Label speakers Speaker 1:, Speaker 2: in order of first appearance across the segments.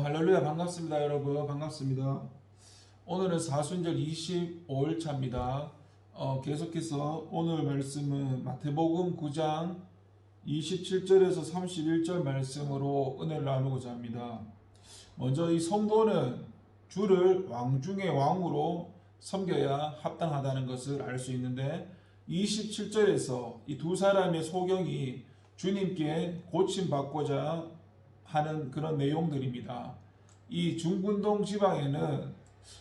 Speaker 1: 할렐루야 반갑습니다. 여러분 반갑습니다. 오늘은 사순절 25일 차입니다. 계속해서 오늘 말씀은 마태복음 9장 27절에서 31절 말씀으로 은혜를 나누고자 합니다. 먼저 이 성도는 주를 왕 중의 왕으로 섬겨야 합당하다는 것을 알 수 있는데 27절에서 이 두 사람의 소경이 주님께 고침받고자 하는 그런 내용들입니다. 이 중근동 지방에는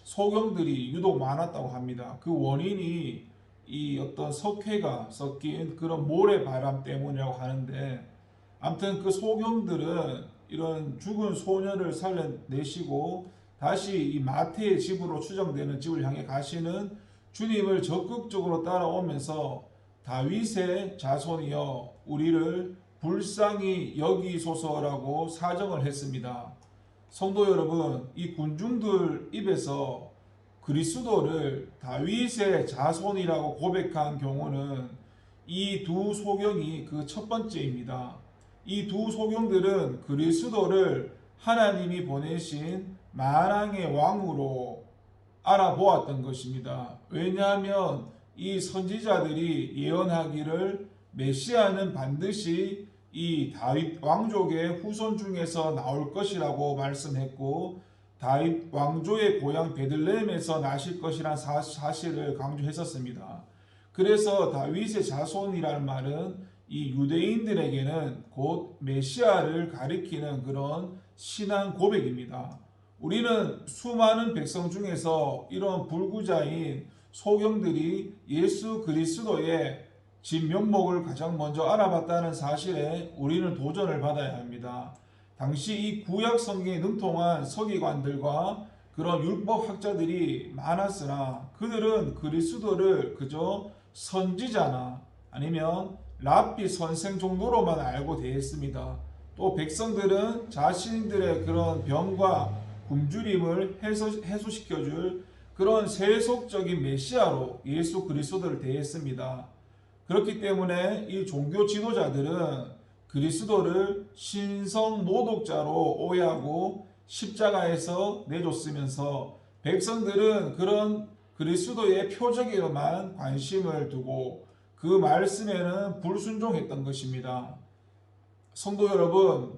Speaker 1: 소경들이 유독 많았다고 합니다. 그 원인이 이 어떤 석회가 섞인 그런 모래바람 때문이라고 하는데, 아무튼 그 소경들은 이런 죽은 소년을 살려내시고 다시 이 마태의 집으로 추정되는 집을 향해 가시는 주님을 적극적으로 따라오면서 다윗의 자손이여 우리를 불쌍히 여기소서라고 사정을 했습니다. 성도 여러분, 이 군중들 입에서 그리스도를 다윗의 자손이라고 고백한 경우는 이 두 소경이 그 첫 번째입니다. 이 두 소경들은 그리스도를 하나님이 보내신 만왕의 왕으로 알아보았던 것입니다. 왜냐하면 이 선지자들이 예언하기를 메시아는 반드시 이 다윗 왕족의 후손 중에서 나올 것이라고 말씀했고, 다윗 왕조의 고향 베들레헴에서 나실 것이란 사실을 강조했었습니다. 그래서 다윗의 자손이라는 말은 이 유대인들에게는 곧 메시아를 가리키는 그런 신앙 고백입니다. 우리는 수많은 백성 중에서 이런 불구자인 소경들이 예수 그리스도의 진면목을 가장 먼저 알아봤다는 사실에 우리는 도전을 받아야 합니다. 당시 이 구약 성경에 능통한 서기관들과 그런 율법학자들이 많았으나 그들은 그리스도를 그저 선지자나 아니면 랍비 선생 정도로만 알고 대했습니다. 또 백성들은 자신들의 그런 병과 굶주림을 해소시켜줄 그런 세속적인 메시아로 예수 그리스도를 대했습니다. 그렇기 때문에 이 종교 지도자들은 그리스도를 신성 모독자로 오해하고 십자가에서 내줬으면서 백성들은 그런 그리스도의 표적에만 관심을 두고 그 말씀에는 불순종했던 것입니다. 성도 여러분,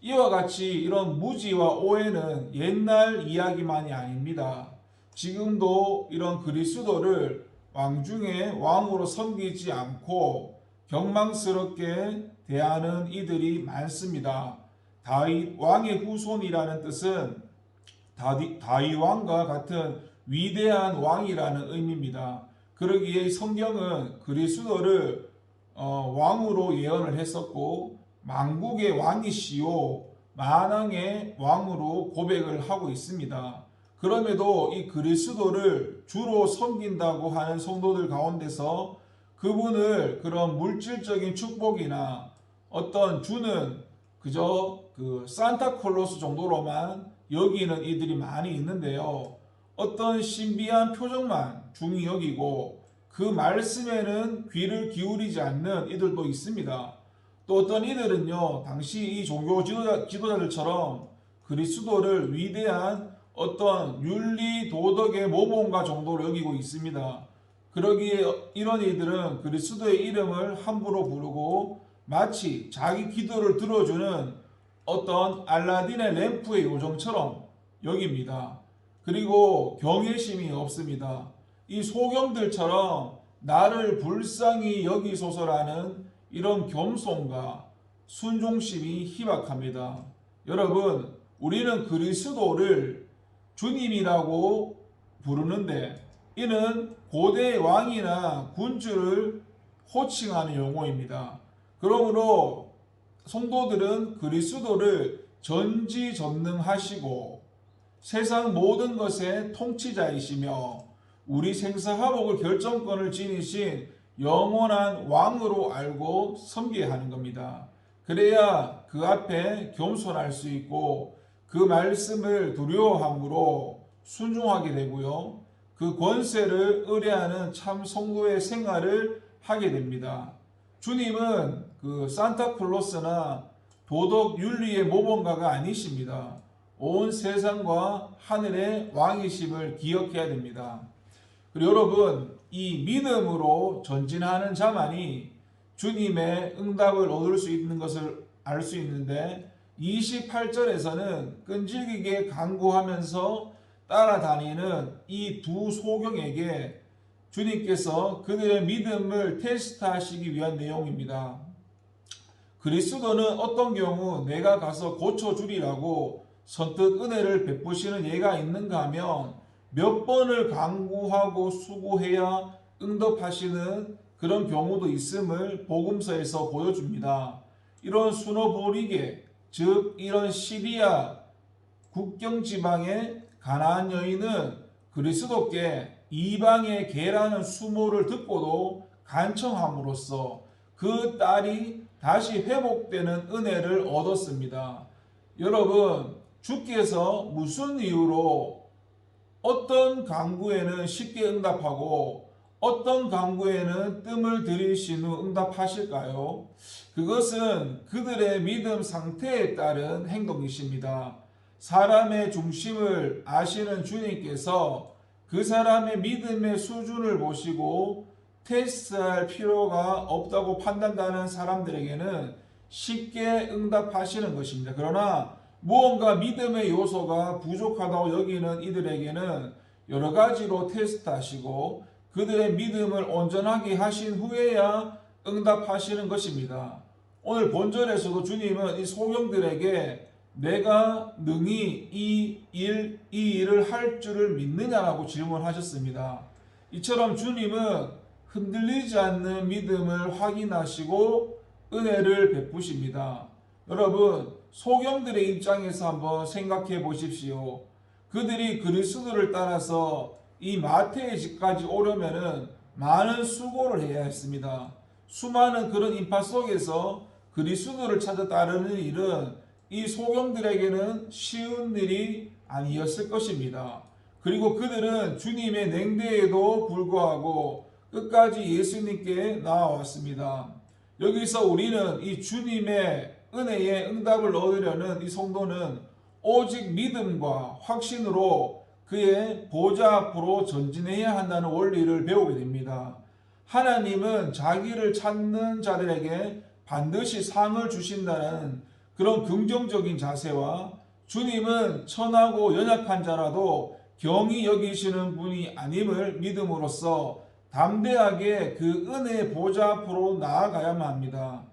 Speaker 1: 이와 같이 이런 무지와 오해는 옛날 이야기만이 아닙니다. 지금도 이런 그리스도를 왕 중에 왕으로 섬기지 않고 경망스럽게 대하는 이들이 많습니다. 다윗 왕의 후손이라는 뜻은 다윗 왕과 같은 위대한 왕이라는 의미입니다. 그러기에 성경은 그리스도를 왕으로 예언을 했었고 만국의 왕이시요 만왕의 왕으로 고백을 하고 있습니다. 그럼에도 이 그리스도를 주로 섬긴다고 하는 성도들 가운데서 그분을 그런 물질적인 축복이나 어떤 주는 그저 그 산타클로스 정도로만 여기는 이들이 많이 있는데요. 어떤 신비한 표정만 중히 여기고 그 말씀에는 귀를 기울이지 않는 이들도 있습니다. 또 어떤 이들은요, 당시 이 종교 지도자들처럼 그리스도를 위대한 어떤 윤리 도덕의 모범가 정도로 여기고 있습니다. 그러기에 이런 이들은 그리스도의 이름을 함부로 부르고 마치 자기 기도를 들어주는 어떤 알라딘의 램프의 요정처럼 여깁니다. 그리고 경외심이 없습니다. 이 소경들처럼 나를 불쌍히 여기소서라는 이런 겸손과 순종심이 희박합니다. 여러분, 우리는 그리스도를 주님이라고 부르는데 이는 고대 왕이나 군주를 호칭하는 용어입니다. 그러므로 성도들은 그리스도를 전지전능하시고 세상 모든 것의 통치자이시며 우리 생사화복을 결정권을 지니신 영원한 왕으로 알고 섬겨야 하는 겁니다. 그래야 그 앞에 겸손할 수 있고 그 말씀을 두려워함으로 순종하게 되고요. 그 권세를 의뢰하는 참 성도의 생활을 하게 됩니다. 주님은 그 산타클로스나 도덕 윤리의 모범가가 아니십니다. 온 세상과 하늘의 왕이심을 기억해야 됩니다. 그리고 여러분, 이 믿음으로 전진하는 자만이 주님의 응답을 얻을 수 있는 것을 알 수 있는데 28절에서는 끈질기게 간구하면서 따라다니는 이 두 소경에게 주님께서 그들의 믿음을 테스트하시기 위한 내용입니다. 그리스도는 어떤 경우 내가 가서 고쳐주리라고 선뜻 은혜를 베푸시는 예가 있는가 하면 몇 번을 간구하고 수고해야 응답하시는 그런 경우도 있음을 복음서에서 보여줍니다. 이런 수노보리게, 즉 이런 시리아 국경 지방의 가나안 여인은 그리스도께 이방의 개라는 수모를 듣고도 간청함으로써 그 딸이 다시 회복되는 은혜를 얻었습니다. 여러분, 주께서 무슨 이유로 어떤 간구에는 쉽게 응답하고 어떤 간구에는 뜸을 들이신 후 응답하실까요? 그것은 그들의 믿음 상태에 따른 행동이십니다. 사람의 중심을 아시는 주님께서 그 사람의 믿음의 수준을 보시고 테스트할 필요가 없다고 판단하는 사람들에게는 쉽게 응답하시는 것입니다. 그러나 무언가 믿음의 요소가 부족하다고 여기는 이들에게는 여러 가지로 테스트하시고 그들의 믿음을 온전하게 하신 후에야 응답하시는 것입니다. 오늘 본절에서도 주님은 이 소경들에게 내가 능히 이 일을 할 줄을 믿느냐라고 질문하셨습니다. 이처럼 주님은 흔들리지 않는 믿음을 확인하시고 은혜를 베푸십니다. 여러분, 소경들의 입장에서 한번 생각해 보십시오. 그들이 그리스도를 따라서 이 마태의 집까지 오려면은 많은 수고를 해야 했습니다. 수많은 그런 인파 속에서 그리스도를 찾아 따르는 일은 이 소경들에게는 쉬운 일이 아니었을 것입니다. 그리고 그들은 주님의 냉대에도 불구하고 끝까지 예수님께 나아왔습니다. 여기서 우리는 이 주님의 은혜의 응답을 얻으려는 이 성도는 오직 믿음과 확신으로 그의 보좌 앞으로 전진해야 한다는 원리를 배우게 됩니다. 하나님은 자기를 찾는 자들에게 반드시 상을 주신다는 그런 긍정적인 자세와 주님은 천하고 연약한 자라도 경히 여기시는 분이 아님을 믿음으로써 담대하게 그 은혜의 보좌 앞으로 나아가야만 합니다.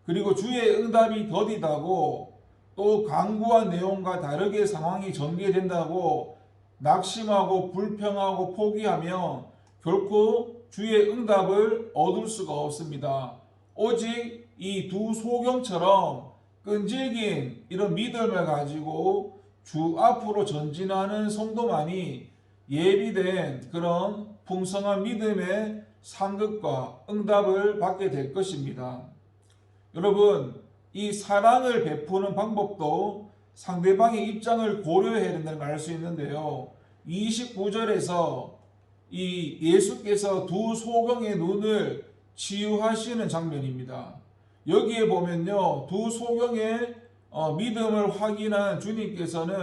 Speaker 1: 그리고 주의 응답이 더디다고 또 강구한 내용과 다르게 상황이 전개된다고 낙심하고 불평하고 포기하며 결코 주의 응답을 얻을 수가 없습니다. 오직 이 두 소경처럼 끈질긴 이런 믿음을 가지고 주 앞으로 전진하는 성도만이 예비된 그런 풍성한 믿음의 상급과 응답을 받게 될 것입니다. 여러분, 이 사랑을 베푸는 방법도 상대방의 입장을 고려해야 된다는 걸 알 수 있는데요. 29절에서 이 예수께서 두 소경의 눈을 치유하시는 장면입니다. 여기에 보면요, 두 소경의 믿음을 확인한 주님께서는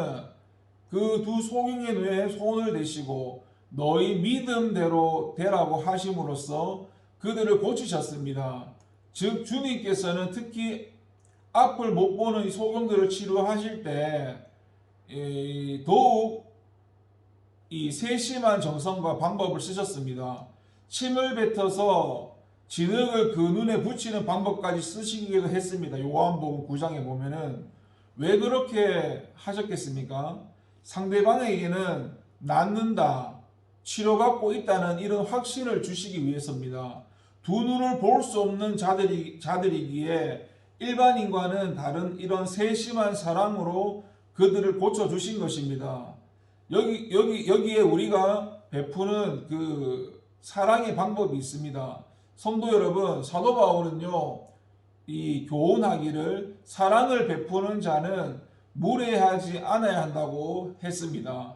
Speaker 1: 그 두 소경의 눈에 손을 대시고 너희 믿음대로 되라고 하심으로써 그들을 고치셨습니다. 즉 주님께서는 특히 앞을 못 보는 이 소경들을 치료하실 때 더욱 이 세심한 정성과 방법을 쓰셨습니다. 침을 뱉어서 진흙을 그 눈에 붙이는 방법까지 쓰시기도 했습니다. 요한복음 9장에 보면은 왜 그렇게 하셨겠습니까? 상대방에게는 낫는다, 치료받고 있다는 이런 확신을 주시기 위해서입니다. 두 눈을 볼 수 없는 자들이기에 일반인과는 다른 이런 세심한 사랑으로 그들을 고쳐주신 것입니다. 여기에 우리가 베푸는 그 사랑의 방법이 있습니다. 성도 여러분, 사도 바울은요, 이 교훈하기를 사랑을 베푸는 자는 무례하지 않아야 한다고 했습니다.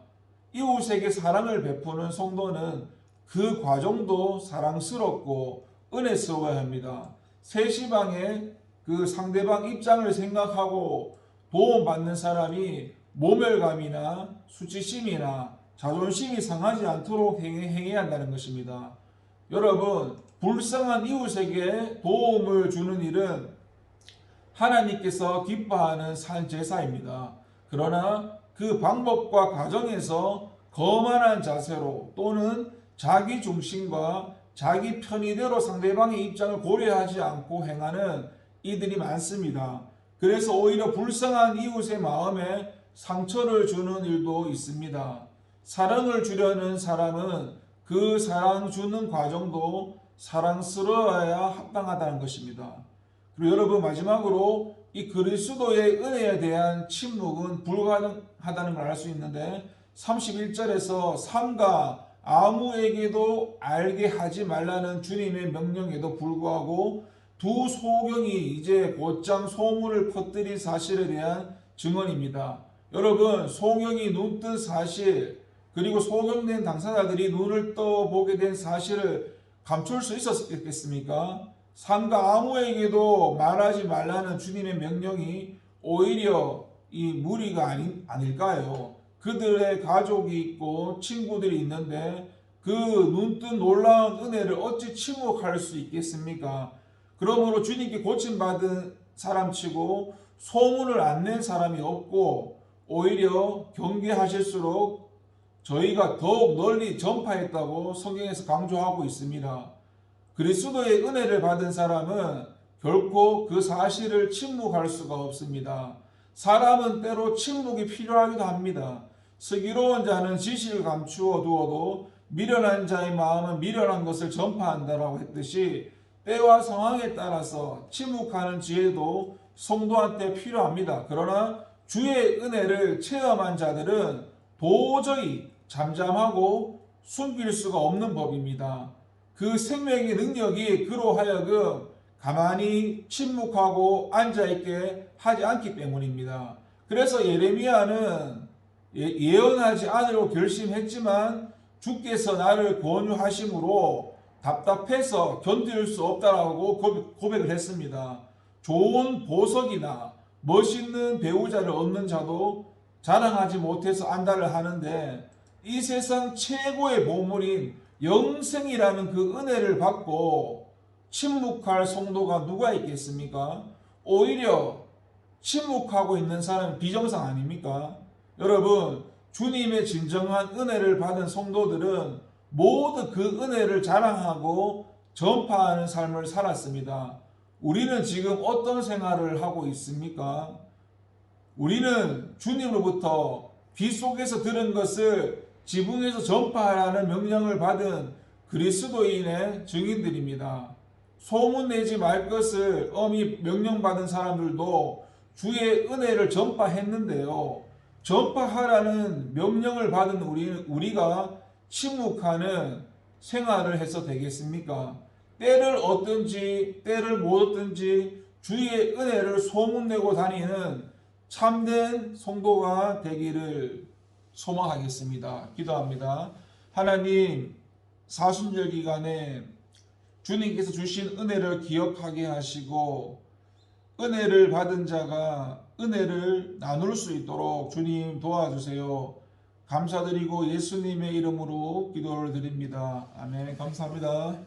Speaker 1: 이웃에게 사랑을 베푸는 성도는 그 과정도 사랑스럽고 은혜스러워야 합니다. 세시방에 그 상대방 입장을 생각하고 도움받는 사람이 모멸감이나 수치심이나 자존심이 상하지 않도록 행해야 한다는 것입니다. 여러분, 불쌍한 이웃에게 도움을 주는 일은 하나님께서 기뻐하는 산 제사입니다. 그러나 그 방법과 과정에서 거만한 자세로 또는 자기 중심과 자기 편의대로 상대방의 입장을 고려하지 않고 행하는 이들이 많습니다. 그래서 오히려 불쌍한 이웃의 마음에 상처를 주는 일도 있습니다. 사랑을 주려는 사람은 그 사랑 주는 과정도 사랑스러워야 합당하다는 것입니다. 그리고 여러분, 마지막으로 이 그리스도의 은혜에 대한 침묵은 불가능하다는 걸 알 수 있는데 31절에서 삼가 아무에게도 알게 하지 말라는 주님의 명령에도 불구하고 두 소경이 이제 곧장 소문을 퍼뜨린 사실에 대한 증언입니다. 여러분, 소경이 눈뜬 사실, 그리고 소경된 당사자들이 눈을 떠보게 된 사실을 감출 수 있었겠습니까? 삼가 아무에게도 말하지 말라는 주님의 명령이 오히려 이 무리가 아닐까요? 그들의 가족이 있고 친구들이 있는데 그 눈뜬 놀라운 은혜를 어찌 침묵할 수 있겠습니까? 그러므로 주님께 고침받은 사람치고 소문을 안 낸 사람이 없고 오히려 경계하실수록 저희가 더욱 널리 전파했다고 성경에서 강조하고 있습니다. 그리스도의 은혜를 받은 사람은 결코 그 사실을 침묵할 수가 없습니다. 사람은 때로 침묵이 필요하기도 합니다. 슬기로운 자는 지식을 감추어 두어도 미련한 자의 마음은 미련한 것을 전파한다라고 했듯이 때와 상황에 따라서 침묵하는 지혜도 성도한테 필요합니다. 그러나 주의 은혜를 체험한 자들은 도저히 잠잠하고 숨길 수가 없는 법입니다. 그 생명의 능력이 그로 하여금 가만히 침묵하고 앉아있게 하지 않기 때문입니다. 그래서 예레미야는 예언하지 않으려고 결심했지만 주께서 나를 권유하심으로 답답해서 견딜 수 없다라고 고백을 했습니다. 좋은 보석이나 멋있는 배우자를 얻는 자도 자랑하지 못해서 안달을 하는데 이 세상 최고의 보물인 영생이라는 그 은혜를 받고 침묵할 성도가 누가 있겠습니까? 오히려 침묵하고 있는 사람은 비정상 아닙니까? 여러분, 주님의 진정한 은혜를 받은 성도들은 모두 그 은혜를 자랑하고 전파하는 삶을 살았습니다. 우리는 지금 어떤 생활을 하고 있습니까? 우리는 주님으로부터 귀 속에서 들은 것을 지붕에서 전파하라는 명령을 받은 그리스도인의 증인들입니다. 소문내지 말 것을 엄히 명령받은 사람들도 주의 은혜를 전파했는데요. 전파하라는 명령을 받은 우리가 침묵하는 생활을 해서 되겠습니까? 때를 얻든지 때를 못 얻든지 주의 은혜를 소문내고 다니는 참된 성도가 되기를 소망하겠습니다. 기도합니다. 하나님, 사순절 기간에 주님께서 주신 은혜를 기억하게 하시고 은혜를 받은 자가 은혜를 나눌 수 있도록 주님 도와주세요. 감사드리고 예수님의 이름으로 기도를 드립니다. 아멘. 감사합니다.